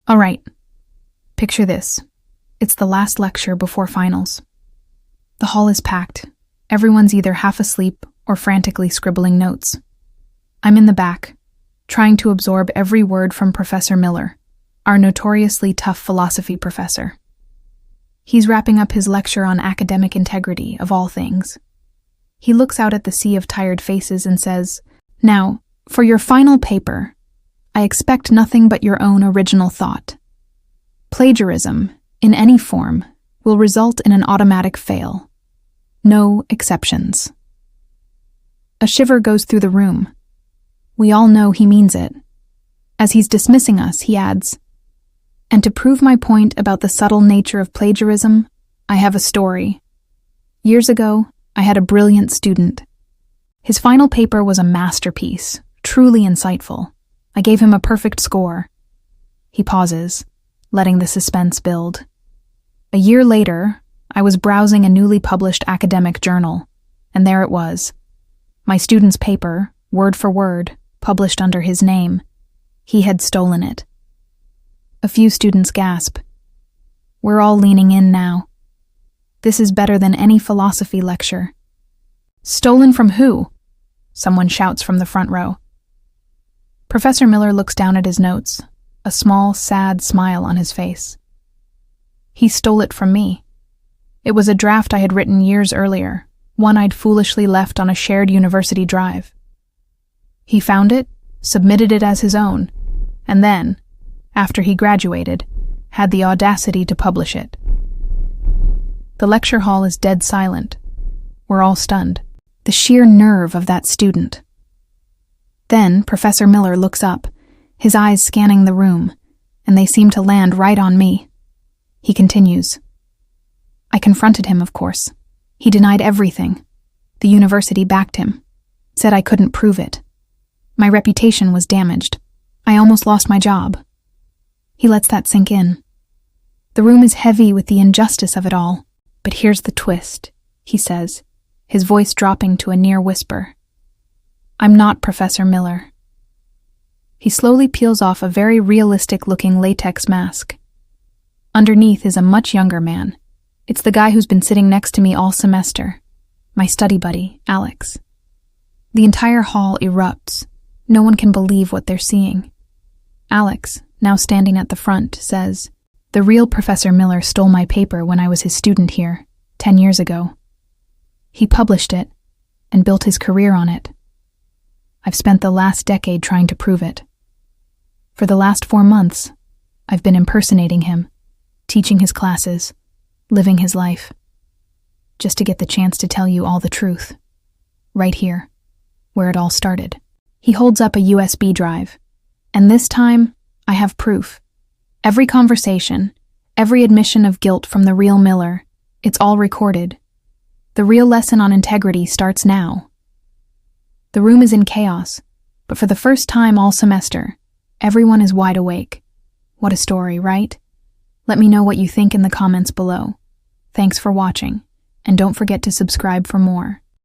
All right, picture this. It's the last lecture before finals. The hall is packed. Everyone's either half asleep or frantically scribbling notes. I'm in the back, trying to absorb every word from Professor Miller, our notoriously tough philosophy professor. He's wrapping up his lecture on academic integrity, of all things. He looks out at the sea of tired faces and says, "Now, for your final paper, I expect nothing but your own original thought. Plagiarism, in any form, will result in an automatic fail. No exceptions." A shiver goes through the room. We all know he means it. As he's dismissing us, he adds, "And to prove my point about the subtle nature of plagiarism, I have a story. Years ago, I had a brilliant student. His final paper was a masterpiece, truly insightful. I gave him a perfect score." He pauses, letting the suspense build. A year later, I was browsing a newly published academic journal, and there it was. My student's paper, word for word, published under his name. He had stolen it. A few students gasp. We're all leaning in now. This is better than any philosophy lecture. "Stolen from who?" someone shouts from the front row. Professor Miller looks down at his notes, a small, sad smile on his face. "He stole it from me. It was a draft I had written years earlier, one I'd foolishly left on a shared university drive. He found it, submitted it as his own, and then, after he graduated, had the audacity to publish it." The lecture hall is dead silent. We're all stunned. The sheer nerve of that student. Then Professor Miller looks up, his eyes scanning the room, and they seem to land right on me. He continues. "I confronted him, of course. He denied everything. The university backed him, said I couldn't prove it. My reputation was damaged. I almost lost my job." He lets that sink in. The room is heavy with the injustice of it all. "But here's the twist," he says, his voice dropping to a near whisper. "I'm not Professor Miller." He slowly peels off a very realistic-looking latex mask. Underneath is a much younger man. It's the guy who's been sitting next to me all semester, my study buddy, Alex. The entire hall erupts. No one can believe what they're seeing. Alex, now standing at the front, says, "The real Professor Miller stole my paper when I was his student here, 10 years ago. He published it and built his career on it. I've spent the last decade trying to prove it. For the last 4 months, I've been impersonating him, teaching his classes, living his life, just to get the chance to tell you all the truth. Right here, where it all started." He holds up a USB drive, and this time, I have proof. Every conversation, every admission of guilt from the real Miller, it's all recorded. The real lesson on integrity starts now. The room is in chaos, but for the first time all semester, everyone is wide awake. What a story, right? Let me know what you think in the comments below. Thanks for watching, and don't forget to subscribe for more.